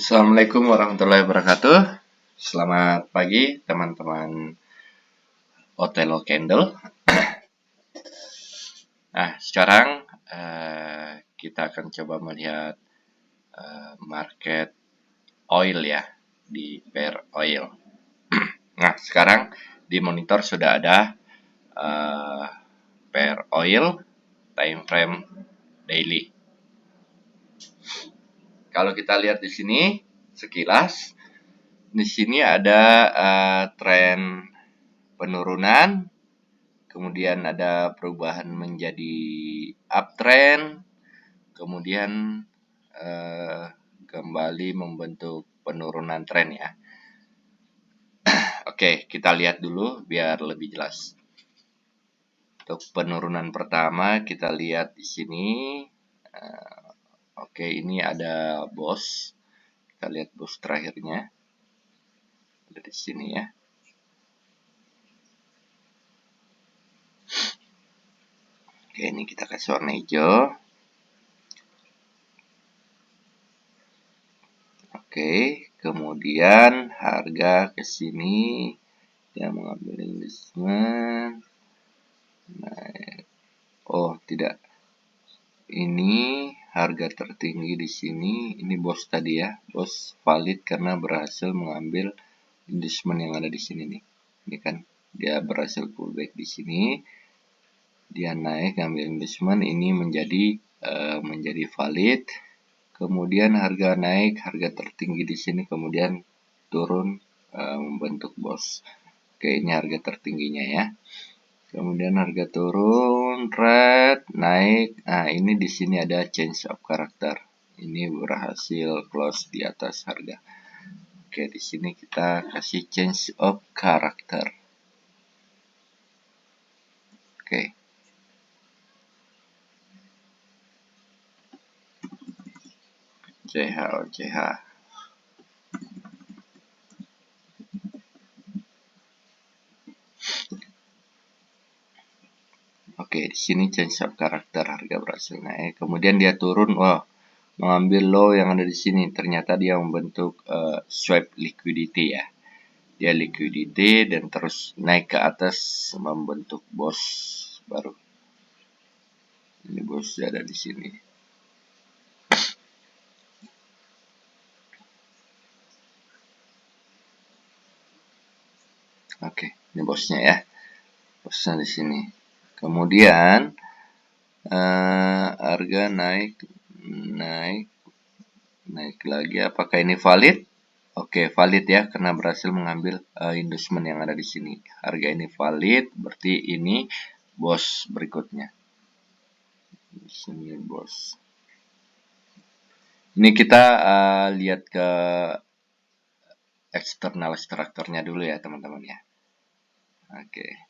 Assalamualaikum warahmatullahi wabarakatuh. Selamat pagi teman-teman Otelo Candle. Nah, sekarang kita akan coba melihat market oil ya, di pair oil. Nah, sekarang di monitor sudah ada pair oil time frame daily. Kalau kita lihat di sini sekilas, di sini ada tren penurunan, kemudian ada perubahan menjadi uptrend, kemudian kembali membentuk penurunan tren ya. Oke, kita lihat dulu biar lebih jelas. Untuk penurunan pertama kita lihat di sini. Oke, ini ada bos. Kita lihat bos terakhirnya. Ada di sini ya. Oke, ini kita kasih warna hijau. Oke, kemudian harga ke sini dia mengambil investment. Oh, tidak. Ini harga tertinggi di sini. Ini bos tadi ya, bos valid karena berhasil mengambil investment yang ada di sini nih. Ini kan dia berhasil pullback di sini. Dia naik ngambil investment, ini menjadi valid. Kemudian harga naik, harga tertinggi di sini, kemudian turun membentuk bos. Oke, ini harga tertingginya ya. Kemudian harga turun, red, naik. Nah, ini di sini ada change of character. Ini berhasil close di atas harga. Oke, di sini kita kasih change of character. Oke. CH. Oke, di sini change of character, harga berhasil naik. Kemudian dia turun, wah, mengambil low yang ada di sini. Ternyata dia membentuk swipe liquidity ya. Dia liquidity dan terus naik ke atas membentuk bos baru. Ini bos ada di sini. Oke, ini bosnya ya. Bosnya di sini. Kemudian harga naik lagi. Apakah ini valid? Oke, valid ya karena berhasil mengambil investment yang ada di sini. Harga ini valid, berarti ini bos berikutnya. Di sini bos. Ini kita lihat ke eksternal strukturnya dulu ya teman-teman ya. Oke.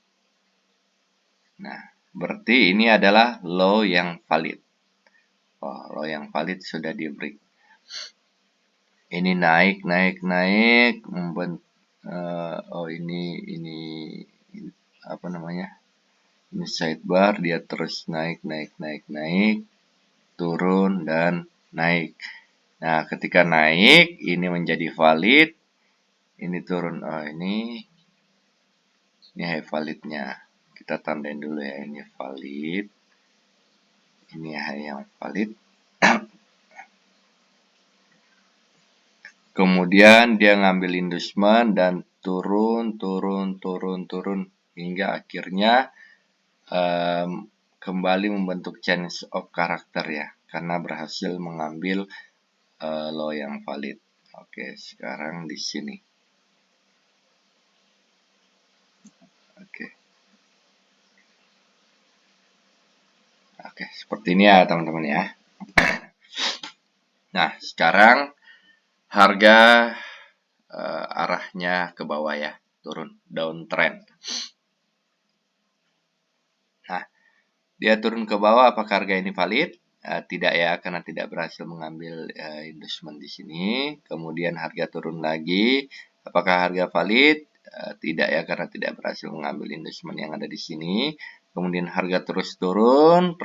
Nah, berarti ini adalah low yang valid. Oh, low yang valid sudah di break. Ini naik, ini apa namanya? Ini sidebar, dia terus naik, turun dan naik. Nah, ketika naik, ini menjadi valid, ini turun. Oh, ini high validnya. Kita tandain dulu ya, ini valid. Ini high yang valid. Kemudian dia ngambil investment dan turun hingga akhirnya kembali membentuk change of character ya, karena berhasil mengambil low yang valid. Oke, sekarang di sini. Oke, seperti ini ya teman-teman ya. Nah, sekarang harga arahnya ke bawah ya, turun, downtrend. Nah, dia turun ke bawah, apakah harga ini valid? Tidak ya, karena tidak berhasil mengambil investment di sini. Kemudian harga turun lagi, apakah harga valid? Tidak ya, karena tidak berhasil mengambil investment yang ada di sini. Kemudian harga terus turun,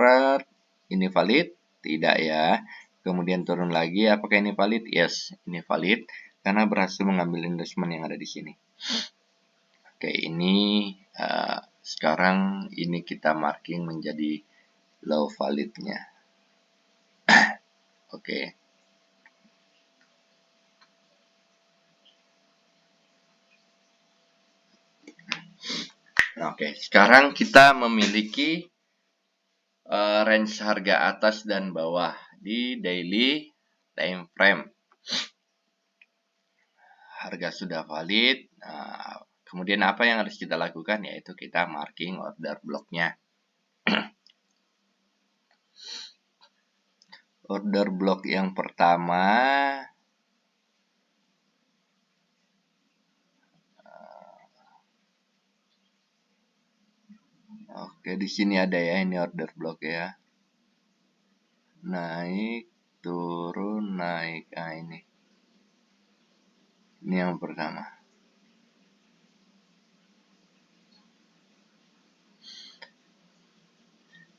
ini valid? Tidak ya, kemudian turun lagi. Apakah ini valid? Yes, ini valid karena berhasil mengambil endorsement yang ada di sini. Oke, ini sekarang ini kita marking menjadi low validnya. Oke. Oke, sekarang kita memiliki range harga atas dan bawah di daily time frame. Harga sudah valid. Nah, kemudian apa yang harus kita lakukan? Yaitu kita marking order blocknya. Order block yang pertama oke, di sini ada ya, ini order block ya. Naik, turun, naik. Nah, ini. Ini yang pertama.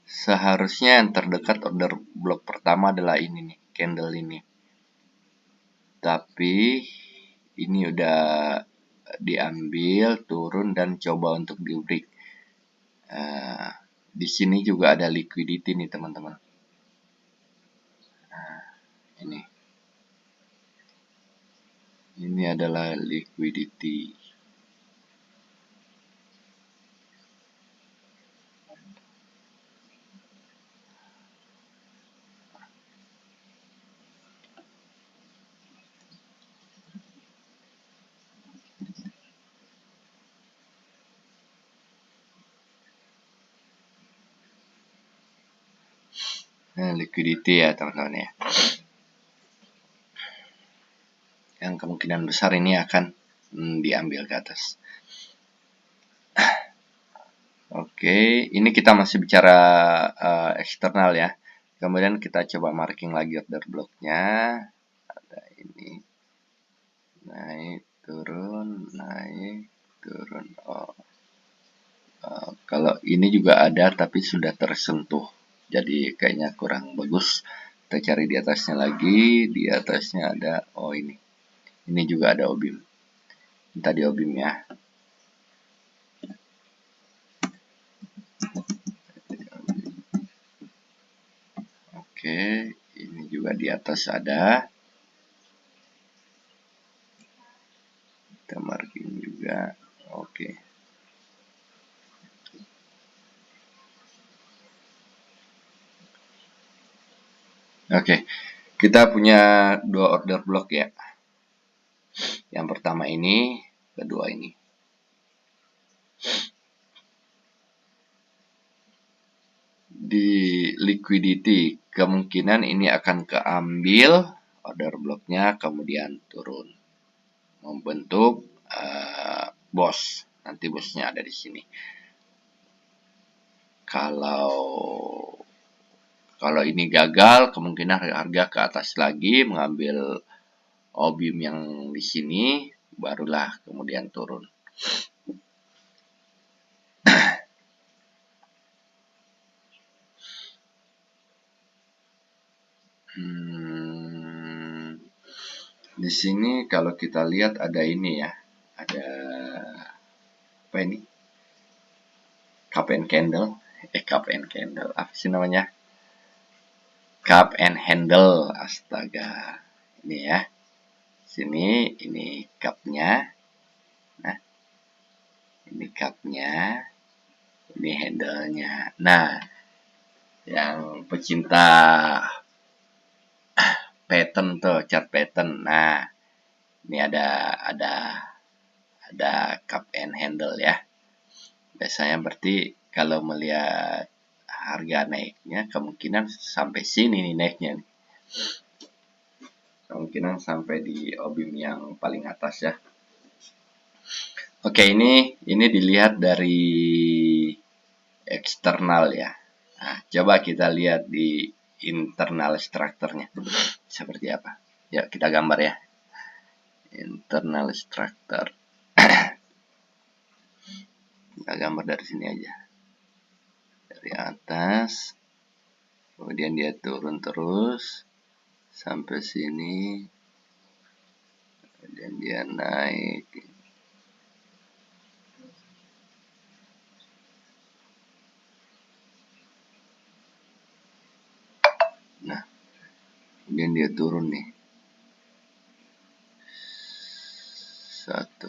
Seharusnya yang terdekat order block pertama adalah ini nih, candle ini. Tapi ini udah diambil, turun dan coba untuk di break. Di sini juga ada liquidity nih teman-teman. Ini. Ini adalah liquidity. Nah, liquidity ya teman-teman ya. Yang kemungkinan besar ini akan diambil ke atas. Oke, ini kita masih bicara eksternal ya. Kemudian kita coba marking lagi order blocknya. Ada ini. Naik, turun, naik, turun. Kalau ini juga ada tapi sudah tersentuh. Jadi kayaknya kurang bagus. Kita cari di atasnya lagi. Di atasnya ada, oh ini. Ini juga ada OBIM. Minta di OBIM ya. Oke, ini juga di atas ada. Kita marking juga. Oke. Oke, kita punya dua order block ya. Yang pertama ini, kedua ini. Di liquidity, kemungkinan ini akan keambil order blocknya, kemudian turun. Membentuk BOS. Nanti BOS-nya ada di sini. Kalau ini gagal, kemungkinan harga ke atas lagi mengambil OBIM yang di sini, barulah kemudian turun. Di sini kalau kita lihat ada ini ya, ada apa ini? Cup and candle, cup and candle, apa sih namanya? Cup and handle, astaga, ini ya. Sini ini cupnya, nah ini cupnya, ini handle-nya. Nah, yang pecinta pattern tuh, chart pattern. Nah, ini ada cup and handle ya. Biasanya berarti kalau melihat harga naiknya kemungkinan sampai sini nih naiknya. Kemungkinan sampai di OBIM yang paling atas ya. Oke, ini dilihat dari eksternal ya. Nah, coba kita lihat di internal strukturnya seperti apa. Ya, kita gambar ya. Internal structure. Kita gambar dari sini aja. Dari atas. Kemudian dia turun terus. sampai sini, kemudian dia naik. Nah, kemudian dia turun nih. 1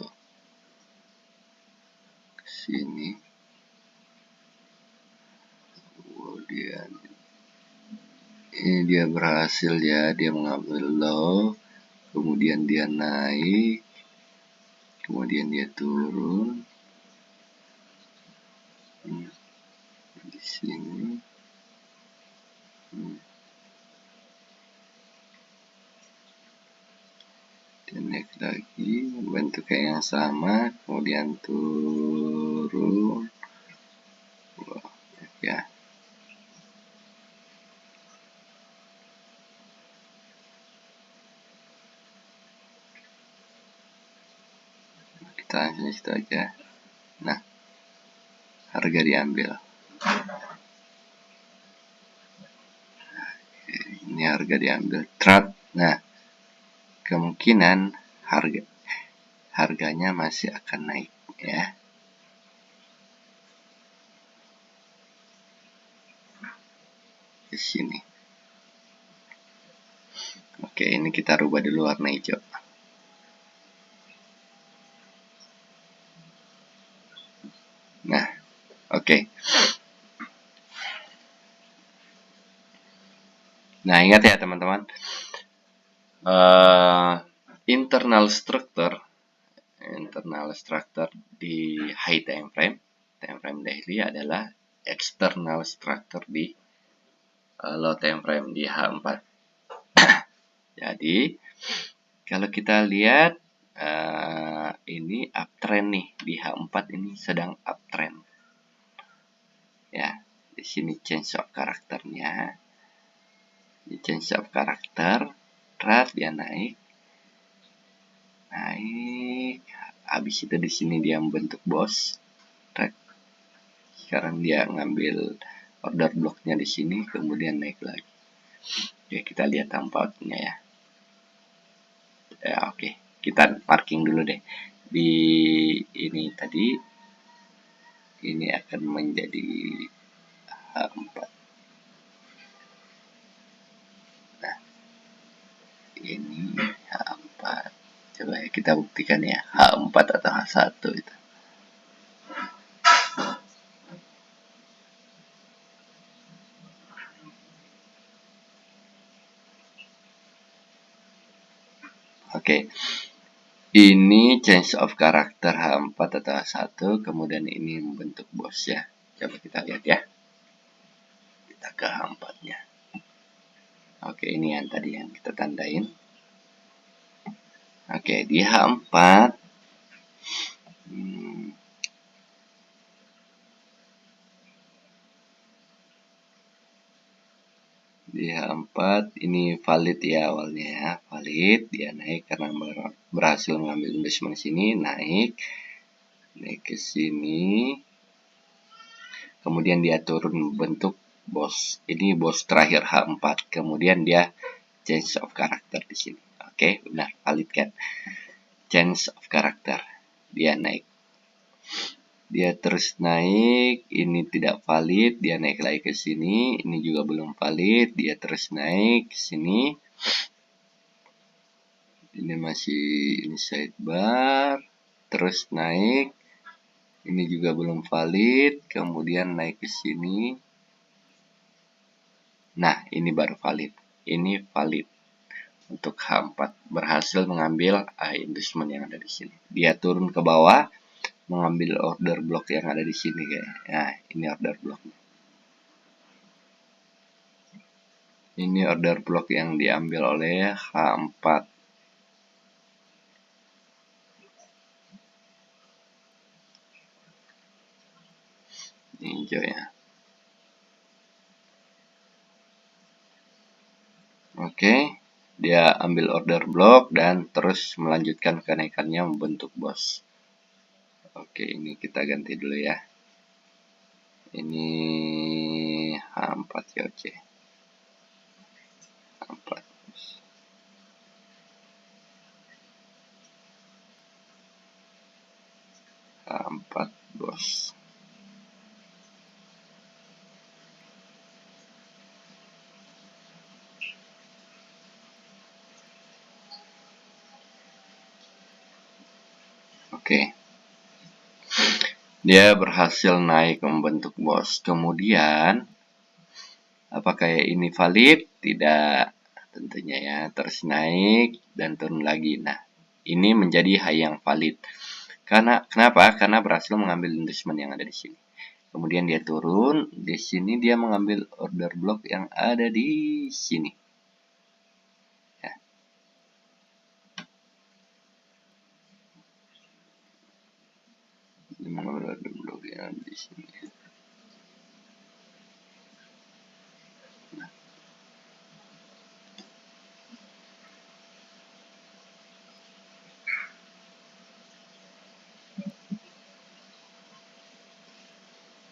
ke sini. Kemudian ini dia berhasil ya, dia mengambil low, kemudian dia naik, kemudian dia turun di sini. Dia naik lagi, bentuknya yang sama, kemudian turun. Wah, ya. Kita langsung situ aja. Nah, harga diambil. Ini harga diambil. Trade. Nah, kemungkinan harganya masih akan naik ya. Di sini. Oke, ini kita rubah dulu warna hijau. Nah, oke. Nah, ingat ya teman-teman. Internal structure di high time frame daily adalah external structure di low time frame di H4. Jadi kalau kita lihat ini uptrend nih di H4, ini sedang uptrend ya. Di sini change of karakternya, di change of karakter, trade dia naik, habis itu di sini dia membentuk bos trade. Sekarang dia ngambil order blocknya di sini, kemudian naik lagi. Oke, kita lihat tampaknya ya. Oke, kita parking dulu deh. Di ini tadi, ini akan menjadi H4. Nah, ini H4. Coba ya kita buktikan ya, H4 atau H1 itu. Oke. Ini change of karakter H4 atau H1, kemudian ini membentuk bos ya. Coba kita lihat ya. Kita ke H4-nya. Oke, ini yang tadi yang kita tandain. Oke, di H4 di H4 ini valid ya awalnya ya. Valid, dia naik karena berhasil mengambil investment sini, naik ke sini. Kemudian dia turun bentuk bos. Ini bos terakhir H4. Kemudian dia change of karakter di sini. Oke, benar, valid kan? Change of karakter. Dia naik. Dia terus naik, ini tidak valid, dia naik lagi ke sini, ini juga belum valid, dia terus naik ke sini. Ini masih inside bar, terus naik. Ini juga belum valid, kemudian naik ke sini. Nah, ini baru valid. Ini valid. Untuk H4 berhasil mengambil investment yang ada di sini. Dia turun ke bawah, mengambil order block yang ada di sini kayak. Nah, ini order block. Ini order block yang diambil oleh H4. Ini hijau ya. Oke, dia ambil order block dan terus melanjutkan kenaikannya membentuk bos. Oke, ini kita ganti dulu ya. Ini H4 ya, oke. H4. bos. Oke. Dia berhasil naik membentuk bos. Kemudian, apakah ini valid? Tidak, tentunya ya. Terus naik dan turun lagi. Nah, ini menjadi high yang valid. Kenapa? Karena berhasil mengambil inducement yang ada di sini. Kemudian dia turun, di sini dia mengambil order block yang ada di sini. Ya. Dia mengambil order block yang ada di sini.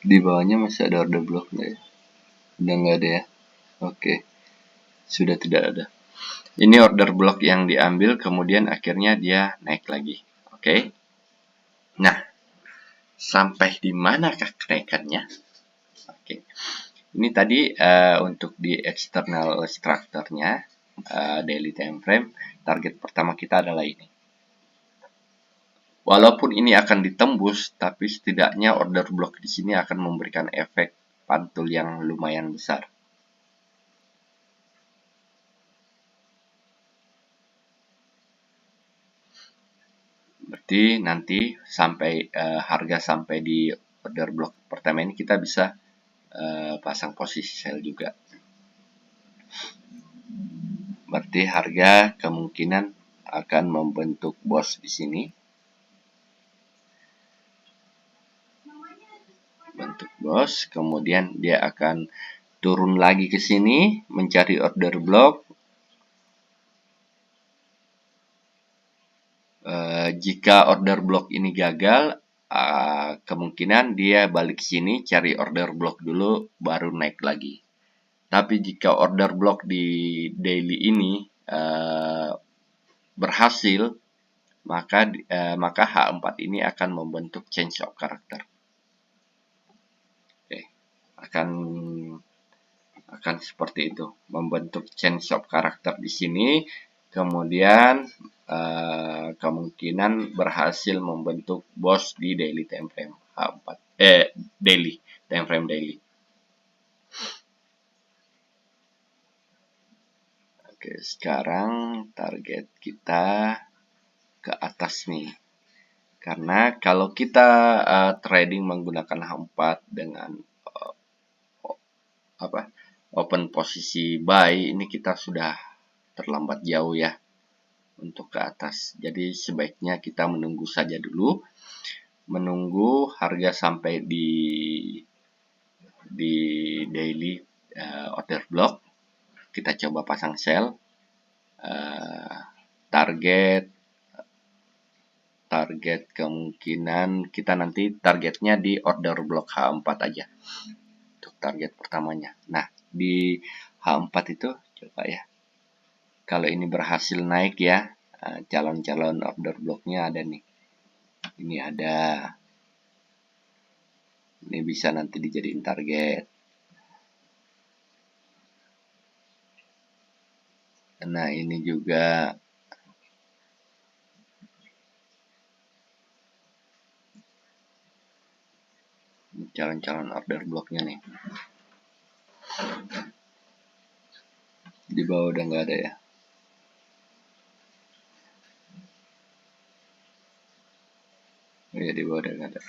Di bawahnya masih ada order block nggak ya? Udah nggak ada ya? Oke, sudah tidak ada. Ini order block yang diambil, kemudian akhirnya dia naik lagi. Oke. Nah, sampai di manakah kenaikannya? Oke. Ini tadi untuk di external structure-nya, daily time frame, target pertama kita adalah ini. Walaupun ini akan ditembus, tapi setidaknya order block di sini akan memberikan efek pantul yang lumayan besar. Berarti nanti sampai harga sampai di order block pertama ini kita bisa pasang posisi sell juga. Berarti harga kemungkinan akan membentuk bos di sini. Bentuk bos, kemudian dia akan turun lagi ke sini mencari order block. Jika order block ini gagal, kemungkinan dia balik sini cari order block dulu baru naik lagi. Tapi jika order block di daily ini berhasil, maka H4 ini akan membentuk change of character. Oke, akan seperti itu, membentuk change of character di sini. Kemudian kemungkinan berhasil membentuk bos di daily time frame H4, daily time frame daily. Oke, sekarang target kita ke atas nih. Karena kalau kita trading menggunakan H4 dengan open posisi buy, ini kita sudah terlambat jauh ya untuk ke atas. Jadi sebaiknya kita menunggu saja dulu, menunggu harga sampai di daily order block. Kita coba pasang sell, target kemungkinan kita nanti targetnya di order block H4 aja untuk target pertamanya. Nah, di H4 itu coba ya, kalau ini berhasil naik ya, calon-calon order blocknya ada nih. Ini ada, ini bisa nanti dijadiin target. Nah, ini juga calon-calon order blocknya nih. Di bawah udah nggak ada ya. Ya, di bawah udah nggak ada.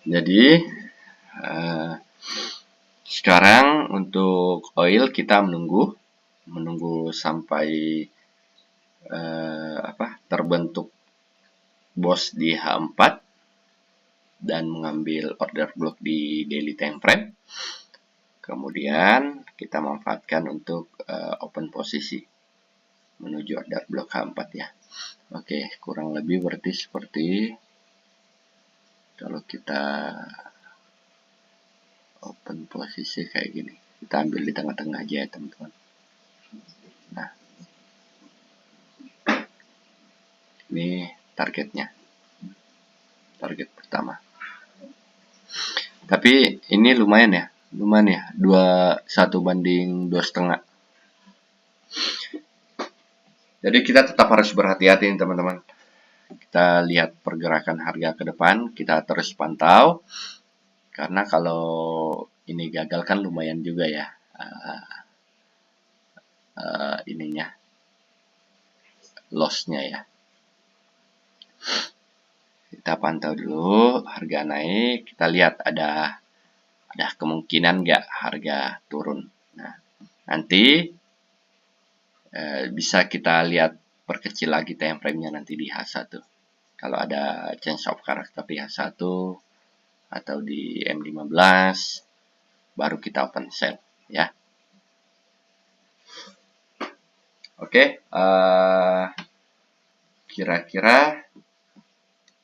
Jadi sekarang untuk oil kita menunggu sampai terbentuk bos di H4 dan mengambil order block di daily time frame. Kemudian kita manfaatkan untuk open posisi menuju order block H4 ya. Oke, kurang lebih berarti seperti kalau kita open posisi kayak gini. Kita ambil di tengah-tengah aja ya teman-teman. Nah, Ini targetnya, target pertama. Tapi ini lumayan ya, 1 banding 2,5. Jadi kita tetap harus berhati-hati nih teman-teman. Kita lihat pergerakan harga ke depan, kita terus pantau. Karena kalau ini gagal kan lumayan juga ya, ininya, lossnya ya. Kita pantau dulu harga naik, kita lihat ada kemungkinan nggak harga turun. Nah, nanti bisa kita lihat perkecil lagi time frame-nya nanti di H1. Kalau ada change of character di H1 atau di M15, baru kita open sell ya. Oke, kira-kira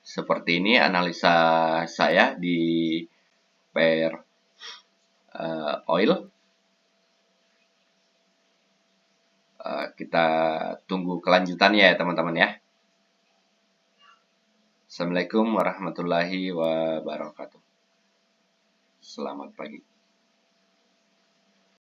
seperti ini analisa saya di pair oil. Kita tunggu kelanjutannya ya teman-teman ya. Assalamualaikum warahmatullahi wabarakatuh. Selamat pagi.